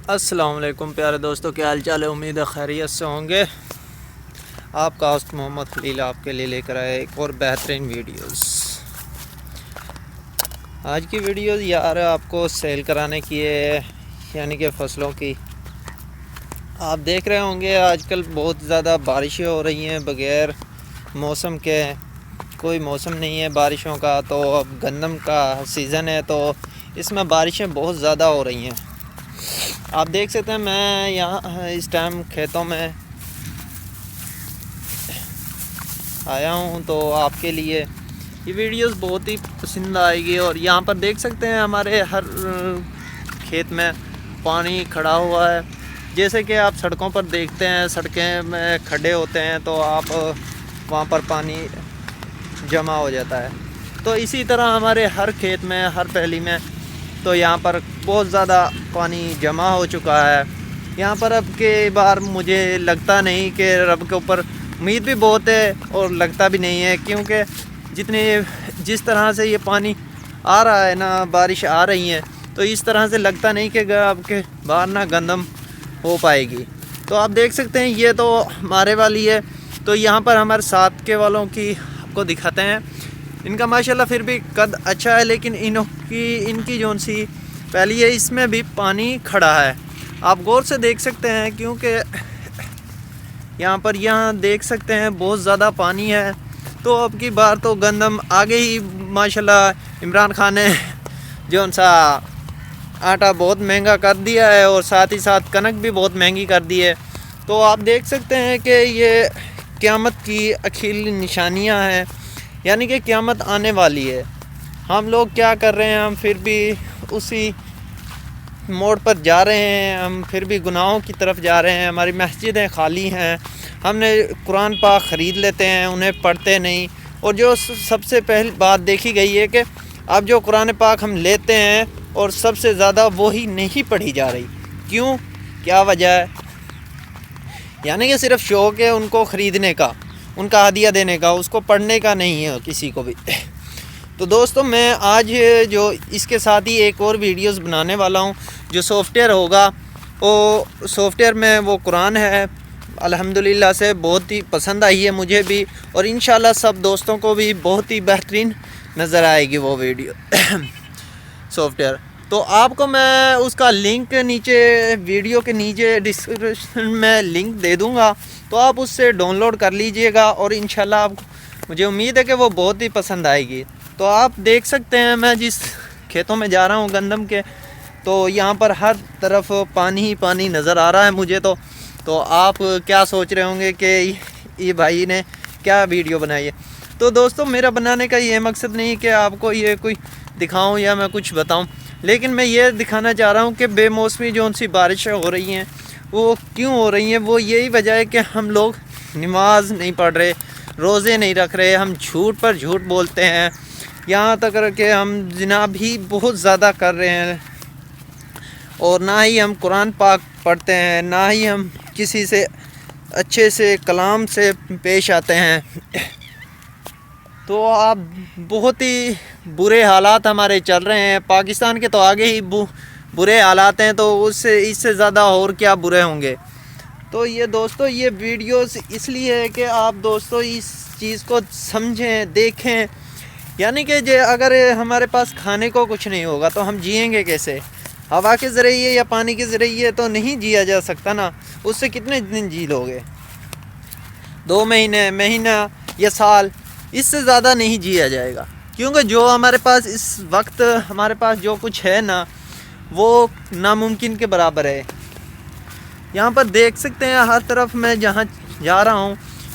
السلام علیکم پیارے دوستوں، کیا حال چال ہے؟ امید ہے خیریت سے ہوں گے۔ آپ کا ہوسٹ محمد خلیل آپ کے لیے لے کر آئے ایک اور بہترین ویڈیوز۔ آج کی ویڈیوز یار آپ کو سیل کرانے کی ہے، یعنی کہ فصلوں کی۔ آپ دیکھ رہے ہوں گے آج کل بہت زیادہ بارشیں ہو رہی ہیں بغیر موسم کے، کوئی موسم نہیں ہے بارشوں کا۔ تو اب گندم کا سیزن ہے تو اس میں بارشیں بہت زیادہ ہو رہی ہیں۔ آپ دیکھ سکتے ہیں میں یہاں اس ٹائم کھیتوں میں آیا ہوں، تو آپ کے لیے یہ ویڈیوز بہت ہی پسند آئے گی۔ اور یہاں پر دیکھ سکتے ہیں ہمارے ہر کھیت میں پانی کھڑا ہوا ہے، جیسے کہ آپ سڑکوں پر دیکھتے ہیں، سڑکیں میں کھڈے ہوتے ہیں تو آپ وہاں پر پانی جمع ہو جاتا ہے۔ تو اسی طرح ہمارے ہر کھیت میں، ہر پیلی میں تو یہاں پر بہت زیادہ پانی جمع ہو چکا ہے۔ یہاں پر اب کے بار مجھے لگتا نہیں کہ رب کے اوپر امید بھی بہت ہے اور لگتا بھی نہیں ہے، کیونکہ جس طرح سے یہ پانی آ رہا ہے نا، بارش آ رہی ہے، تو اس طرح سے لگتا نہیں کہ اب کے بار نہ گندم ہو پائے گی۔ تو آپ دیکھ سکتے ہیں یہ تو ہمارے والی ہے، تو یہاں پر ہمارے ساتھ کے والوں کی آپ کو دکھاتے ہیں۔ ان کا ماشاءاللہ پھر بھی قد اچھا ہے، لیکن ان کی جون سی پہلی ہے اس میں بھی پانی کھڑا ہے۔ آپ غور سے دیکھ سکتے ہیں، کیونکہ یہاں دیکھ سکتے ہیں بہت زیادہ پانی ہے۔ تو اب کی بار تو گندم آگے ہی ماشاءاللہ عمران خان نے جون سا آٹا بہت مہنگا کر دیا ہے، اور ساتھ ہی ساتھ کنک بھی بہت مہنگی کر دی ہے۔ تو آپ دیکھ سکتے ہیں کہ یہ قیامت کی اخیری نشانیاں ہیں، یعنی کہ قیامت آنے والی ہے۔ ہم لوگ کیا کر رہے ہیں؟ ہم پھر بھی اسی موڑ پر جا رہے ہیں، ہم پھر بھی گناہوں کی طرف جا رہے ہیں۔ ہماری مسجدیں خالی ہیں، ہم نے قرآن پاک خرید لیتے ہیں، انہیں پڑھتے نہیں۔ اور جو سب سے پہلی بات دیکھی گئی ہے کہ اب جو قرآن پاک ہم لیتے ہیں اور سب سے زیادہ وہی نہیں پڑھی جا رہی۔ کیوں؟ کیا وجہ ہے؟ یعنی کہ صرف شوق ہے ان کو خریدنے کا، ان کا ہدیہ دینے کا، اس کو پڑھنے کا نہیں ہے کسی کو بھی۔ تو دوستو میں آج جو اس کے ساتھ ہی ایک اور ویڈیوز بنانے والا ہوں، جو سافٹ ویئر ہوگا، وہ سافٹ ویئر میں وہ قرآن ہے۔ الحمدللہ سے بہت ہی پسند آئی ہے مجھے بھی، اور انشاءاللہ سب دوستوں کو بھی بہت ہی بہترین نظر آئے گی وہ ویڈیو سافٹ ویئر۔ تو آپ کو میں اس کا لنک نیچے ویڈیو کے نیچے ڈسکرپشن میں لنک دے دوں گا، تو آپ اس سے ڈاؤن لوڈ کر لیجئے گا، اور انشاءاللہ آپ کو مجھے امید ہے کہ وہ بہت ہی پسند آئے گی۔ تو آپ دیکھ سکتے ہیں میں جس کھیتوں میں جا رہا ہوں گندم کے، تو یہاں پر ہر طرف پانی ہی پانی نظر آ رہا ہے مجھے۔ تو آپ کیا سوچ رہے ہوں گے کہ یہ بھائی نے کیا ویڈیو بنائی ہے؟ تو دوستو میرا بنانے کا یہ مقصد نہیں کہ آپ کو یہ کوئی دکھاؤں یا میں کچھ بتاؤں، لیکن میں یہ دکھانا چاہ رہا ہوں کہ بے موسمی جون سی بارشیں ہو رہی ہیں وہ کیوں ہو رہی ہیں۔ وہ یہی وجہ ہے کہ ہم لوگ نماز نہیں پڑھ رہے، روزے نہیں رکھ رہے، ہم جھوٹ پر جھوٹ بولتے ہیں، یہاں تک کہ ہم زنا بھی بہت زیادہ کر رہے ہیں، اور نہ ہی ہم قرآن پاک پڑھتے ہیں، نہ ہی ہم کسی سے اچھے سے کلام سے پیش آتے ہیں۔ تو آپ بہت ہی برے حالات ہمارے چل رہے ہیں، پاکستان کے تو آگے ہی برے حالات ہیں، تو اس سے زیادہ اور کیا برے ہوں گے۔ تو یہ دوستو یہ ویڈیوز اس لیے ہے کہ آپ دوستو اس چیز کو سمجھیں، دیکھیں، یعنی کہ اگر ہمارے پاس کھانے کو کچھ نہیں ہوگا تو ہم جئیں گے کیسے؟ ہوا کے ذریعے یا پانی کے ذریعے تو نہیں جیا جا سکتا نا۔ اس سے کتنے دن جی لوگے؟ 2 مہینہ یا سال، اس سے زیادہ نہیں جیا جائے گا، کیونکہ جو ہمارے پاس اس وقت ہمارے پاس جو کچھ ہے نا، وہ ناممکن کے برابر ہے۔ یہاں پر دیکھ سکتے ہیں ہر طرف میں جہاں جا رہا ہوں،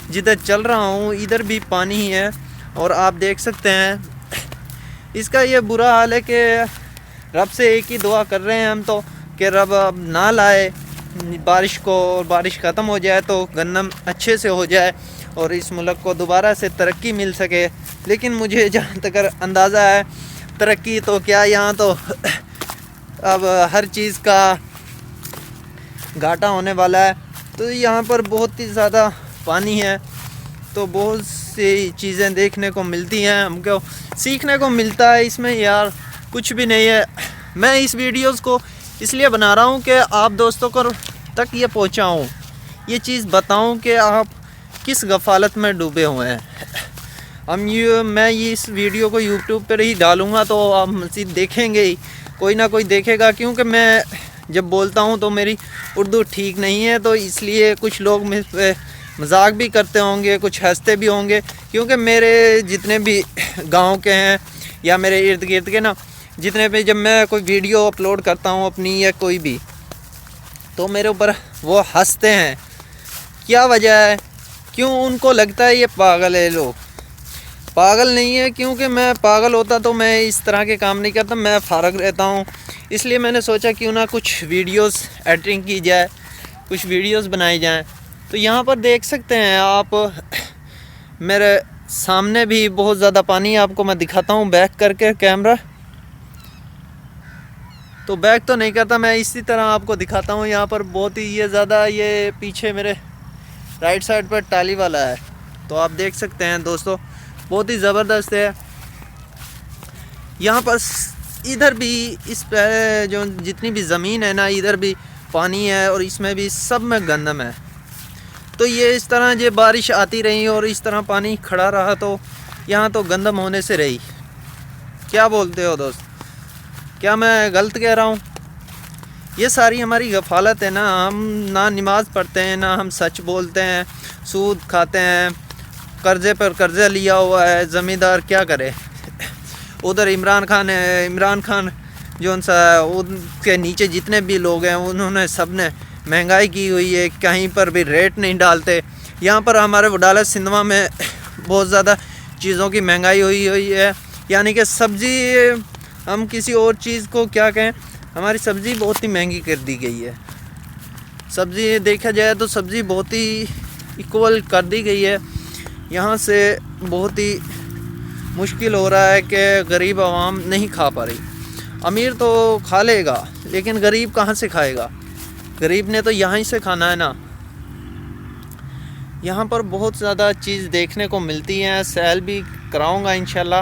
جدھر چل رہا ہوں، ادھر بھی پانی ہی ہے۔ اور آپ دیکھ سکتے ہیں اس کا یہ برا حال ہے کہ رب سے ایک ہی دعا کر رہے ہیں ہم تو کہ رب اب نہ لائے بارش کو، اور بارش ختم ہو جائے تو گندم اچھے سے ہو جائے اور اس ملک کو دوبارہ سے ترقی مل سکے۔ لیکن مجھے جہاں تک اندازہ ہے ترقی تو کیا، یہاں تو اب ہر چیز کا گھاٹا ہونے والا ہے۔ تو یہاں پر بہت ہی زیادہ پانی ہے، تو بہت سی چیزیں دیکھنے کو ملتی ہیں، ہم کو سیکھنے کو ملتا ہے، اس میں یار کچھ بھی نہیں ہے۔ میں اس ویڈیوز کو اس لیے بنا رہا ہوں کہ آپ دوستوں کو تک یہ پہنچاؤں، یہ چیز بتاؤں کہ آپ کس غفالت میں ڈوبے ہوئے ہیں۔ میں اس ویڈیو کو یوٹیوب پر ہی ڈالوں گا تو آپ مزید دیکھیں گے ہی، کوئی نہ کوئی دیکھے گا، کیونکہ میں جب بولتا ہوں تو میری اردو ٹھیک نہیں ہے، تو اس لیے کچھ لوگ مذاق بھی کرتے ہوں گے، کچھ ہنستے بھی ہوں گے، کیونکہ میرے جتنے بھی گاؤں کے ہیں یا میرے ارد گرد کے نا جتنے بھی، جب میں کوئی ویڈیو اپلوڈ کرتا ہوں اپنی یا کوئی بھی، تو میرے اوپر وہ ہنستے ہیں۔ کیا وجہ ہے؟ کیوں ان کو لگتا ہے یہ پاگل ہے؟ لوگ پاگل نہیں ہے، کیونکہ میں پاگل ہوتا تو میں اس طرح کے کام نہیں کرتا، میں فارغ رہتا ہوں۔ اس لیے میں نے سوچا کیوں نہ کچھ ویڈیوز ایڈیٹنگ کی جائے، کچھ ویڈیوز بنائی جائیں۔ تو یہاں پر دیکھ سکتے ہیں آپ، میرے سامنے بھی بہت زیادہ پانی ہے، آپ کو میں دکھاتا ہوں بیک کر کے کیمرہ، تو بیک تو نہیں کرتا، میں اسی طرح آپ کو دکھاتا ہوں۔ یہاں پر بہت ہی یہ زیادہ، یہ پیچھے میرے رائٹ سائڈ پر ٹالی والا ہے، تو آپ دیکھ سکتے ہیں دوستو، بہت ہی زبردست ہے۔ یہاں پر ادھر بھی اس پہ جو جتنی بھی زمین ہے نا، ادھر بھی پانی ہے اور اس میں بھی سب میں گندم ہے۔ تو یہ اس طرح جو بارش آتی رہی اور اس طرح پانی کھڑا رہا تو یہاں تو گندم ہونے سے رہی۔ کیا بولتے ہو دوست؟ کیا میں غلط کہہ رہا ہوں؟ یہ ساری ہماری غفالت ہے نا، ہم نہ نماز پڑھتے ہیں، نہ ہم سچ بولتے ہیں، سود کھاتے ہیں، قرضے پر قرضہ لیا ہوا ہے، زمیندار کیا کرے؟ ادھر عمران خان ہے، عمران خان جو ان کے نیچے جتنے بھی لوگ ہیں انہوں نے سب نے مہنگائی کی ہوئی ہے، کہیں پر بھی ریٹ نہیں ڈالتے۔ یہاں پر ہمارے وڈالہ سندھوا میں بہت زیادہ چیزوں کی مہنگائی ہوئی ہے، یعنی کہ سبزی، ہم کسی اور چیز کو کیا کہیں، ہماری سبزی بہت ہی مہنگی کر دی گئی ہے۔ سبزی دیکھا جائے تو سبزی بہت ہی ایکول کر دی گئی ہے، یہاں سے بہت ہی مشکل ہو رہا ہے کہ غریب عوام نہیں کھا پا رہی۔ امیر تو کھا لے گا لیکن غریب کہاں سے کھائے گا؟ غریب نے تو یہاں ہی سے کھانا ہے نا۔ یہاں پر بہت زیادہ چیز دیکھنے کو ملتی ہیں، سیل بھی کراؤں گا انشاءاللہ،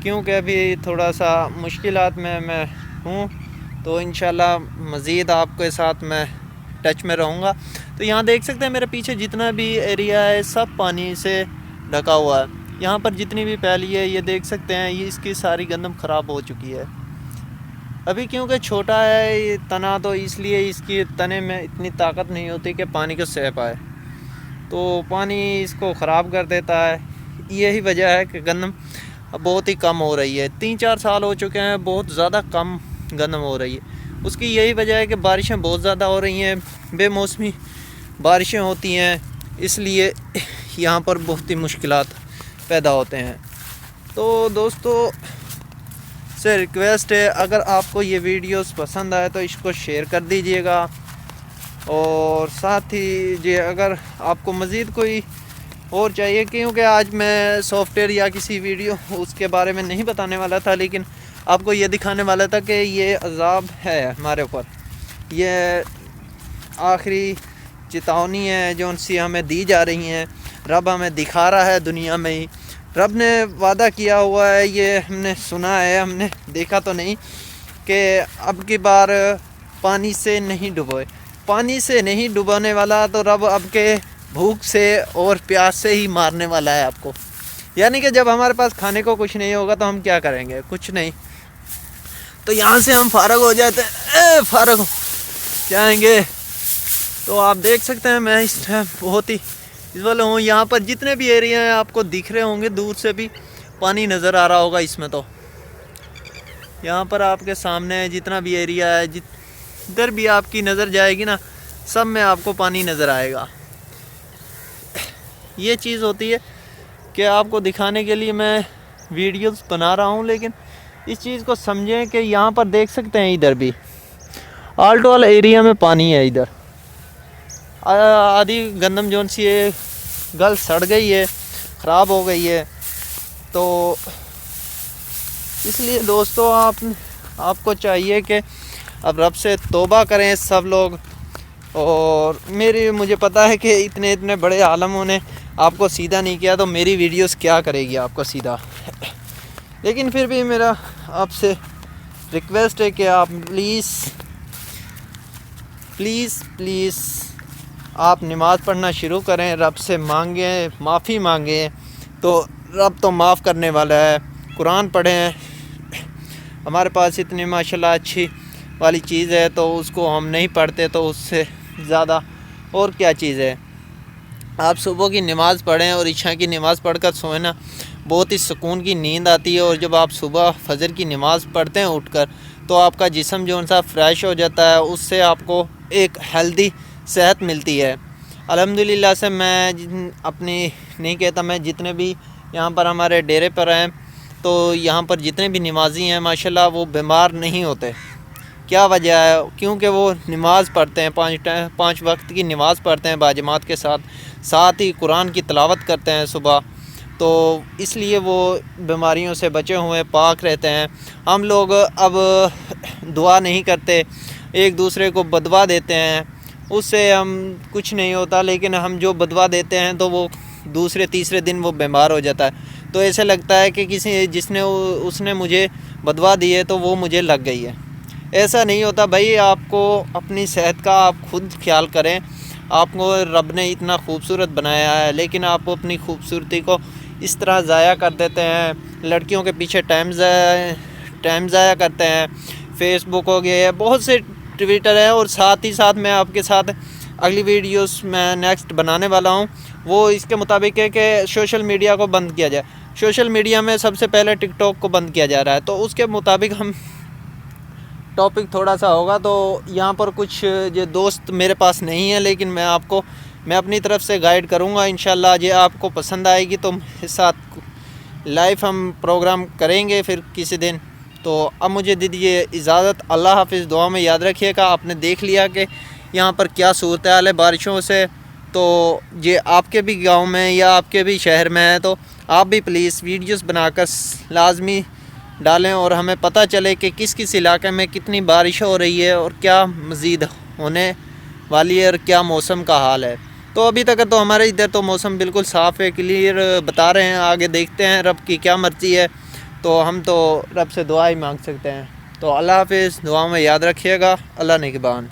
کیونکہ ابھی تھوڑا سا مشکلات میں ہوں، تو انشاءاللہ مزید آپ کے ساتھ میں ٹچ میں رہوں گا۔ تو یہاں دیکھ سکتے ہیں میرے پیچھے جتنا بھی ایریا ہے سب پانی سے ڈھکا ہوا ہے۔ یہاں پر جتنی بھی پھیلی ہے یہ دیکھ سکتے ہیں، یہ اس کی ساری گندم خراب ہو چکی ہے۔ ابھی کیونکہ چھوٹا ہے یہ تنا، تو اس لیے اس کی تنے میں اتنی طاقت نہیں ہوتی کہ پانی کو سہ پائے، تو پانی اس کو خراب کر دیتا ہے۔ یہی وجہ ہے کہ گندم بہت ہی کم ہو رہی ہے، 3-4 سال ہو چکے ہیں بہت زیادہ کم گندم ہو رہی ہے۔ اس کی یہی وجہ ہے کہ بارشیں بہت زیادہ ہو رہی ہیں، بے موسمی بارشیں ہوتی ہیں، اس لیے یہاں پر بہت ہی مشکلات پیدا ہوتے ہیں۔ تو دوستو سے ریکویسٹ ہے، اگر آپ کو یہ ویڈیوز پسند آئے تو اس کو شیئر کر دیجئے گا، اور ساتھ ہی جی اگر آپ کو مزید کوئی اور چاہیے، کیونکہ آج میں سافٹ ویئر یا کسی ویڈیو اس کے بارے میں نہیں بتانے والا تھا، لیکن آپ کو یہ دکھانے والا تھا کہ یہ عذاب ہے ہمارے اوپر، یہ آخری چتاونی ہے جو ان سے ہمیں دی جا رہی ہیں، رب ہمیں دکھا رہا ہے دنیا میں ہی۔ رب نے وعدہ کیا ہوا ہے، یہ ہم نے سنا ہے، ہم نے دیکھا تو نہیں، کہ اب کی بار پانی سے نہیں ڈبوئے، پانی سے نہیں ڈبانے والا تو رب اب کے بھوک سے اور پیاس سے ہی مارنے والا ہے آپ کو۔ یعنی کہ جب ہمارے پاس کھانے کو کچھ نہیں ہوگا تو ہم کیا کریں گے؟ کچھ نہیں، تو یہاں سے ہم فارغ ہو جاتے ہیں، فارغ ہو جائیں گے۔ تو آپ دیکھ سکتے ہیں میں اس ٹائم بہت ہی اس والے ہوں، یہاں پر جتنے بھی ایریا ہیں آپ کو دکھ رہے ہوں گے، دور سے بھی پانی نظر آ رہا ہوگا اس میں۔ تو یہاں پر آپ کے سامنے جتنا بھی ایریا ہے، جدھر بھی آپ کی نظر جائے گی نا، سب میں آپ کو پانی نظر آئے گا۔ یہ چیز ہوتی ہے کہ آپ کو دکھانے کے لیے میں ویڈیوز بنا رہا ہوں، لیکن اس چیز کو سمجھیں کہ یہاں پر دیکھ سکتے ہیں ادھر بھی آل ٹو آل ایریا میں پانی ہے، ادھر آدھی گندم جون سی ہے گل سڑ گئی ہے، خراب ہو گئی ہے۔ تو اس لیے دوستو آپ کو چاہیے کہ اب رب سے توبہ کریں سب لوگ، اور مجھے پتہ ہے کہ اتنے بڑے عالموں نے آپ کو سیدھا نہیں کیا، تو میری ویڈیوز کیا کرے گی آپ کو سیدھا؟ لیکن پھر بھی میرا آپ سے ریکویسٹ ہے کہ آپ پلیز پلیز پلیز آپ نماز پڑھنا شروع کریں، رب سے مانگیں، معافی مانگیں، تو رب تو معاف کرنے والا ہے۔ قرآن پڑھیں، ہمارے پاس اتنی ماشاءاللہ اچھی والی چیز ہے تو اس کو ہم نہیں پڑھتے، تو اس سے زیادہ اور کیا چیز ہے۔ آپ صبح کی نماز پڑھیں اور عشاء کی نماز پڑھ کر سوئیں نا، بہت ہی سکون کی نیند آتی ہے، اور جب آپ صبح فجر کی نماز پڑھتے ہیں اٹھ کر، تو آپ کا جسم جو سا فریش ہو جاتا ہے، اس سے آپ کو ایک ہیلدی صحت ملتی ہے۔ الحمدللہ سے میں اپنی نہیں کہتا، میں جتنے بھی یہاں پر ہمارے ڈیرے پر ہیں، تو یہاں پر جتنے بھی نمازی ہیں ماشاءاللہ وہ بیمار نہیں ہوتے۔ کیا وجہ ہے؟ کیونکہ وہ نماز پڑھتے ہیں، 5 وقت کی نماز پڑھتے ہیں باجماعت کے ساتھ ہی قرآن کی تلاوت کرتے ہیں صبح، تو اس لیے وہ بیماریوں سے بچے ہوئے پاک رہتے ہیں۔ ہم لوگ اب دعا نہیں کرتے، ایک دوسرے کو بددعا دیتے ہیں، اس سے ہم کچھ نہیں ہوتا، لیکن ہم جو بددعا دیتے ہیں تو وہ دوسرے تیسرے دن وہ بیمار ہو جاتا ہے، تو ایسے لگتا ہے کہ اس نے مجھے بددعا دی ہے تو وہ مجھے لگ گئی ہے۔ ایسا نہیں ہوتا بھائی، آپ کو اپنی صحت کا آپ خود خیال کریں۔ آپ کو رب نے اتنا خوبصورت بنایا ہے، لیکن آپ اپنی خوبصورتی کو اس طرح ضائع کر دیتے ہیں، لڑکیوں کے پیچھے ٹائم ضائع کرتے ہیں۔ فیس بک ہو گیا ہے، بہت سے ٹویٹر ہیں، اور ساتھ ہی ساتھ میں آپ کے ساتھ اگلی ویڈیوز میں نیکسٹ بنانے والا ہوں، وہ اس کے مطابق ہے کہ سوشل میڈیا کو بند کیا جائے۔ سوشل میڈیا میں سب سے پہلے ٹک ٹاک کو بند کیا جا رہا ہے، تو اس کے مطابق ہم ٹاپک تھوڑا سا ہوگا۔ تو یہاں پر کچھ جو دوست میرے پاس نہیں ہیں، لیکن میں اپنی طرف سے گائیڈ کروں گا انشاءاللہ۔ یہ آپ کو پسند آئے گی تو میرے ساتھ لائیو ہم پروگرام کریں گے پھر کسی دن۔ تو اب مجھے دیجیے اجازت، اللہ حافظ، دعا میں یاد رکھیے گا۔ آپ نے دیکھ لیا کہ یہاں پر کیا صورتحال ہے بارشوں سے، تو یہ آپ کے بھی گاؤں میں یا آپ کے بھی شہر میں ہے، تو آپ بھی پلیز ویڈیوز بنا کر لازمی ڈالیں، اور ہمیں پتہ چلے کہ کس کس علاقے میں کتنی بارش ہو رہی ہے اور کیا مزید ہونے والی ہے اور کیا موسم کا حال ہے۔ تو ابھی تک تو ہمارے ادھر تو موسم بالکل صاف ہے، کلیئر بتا رہے ہیں، آگے دیکھتے ہیں رب کی کیا مرضی ہے، تو ہم تو رب سے دعا ہی مانگ سکتے ہیں۔ تو اللہ حافظ، دعا میں یاد رکھیے گا، اللہ نگہبان۔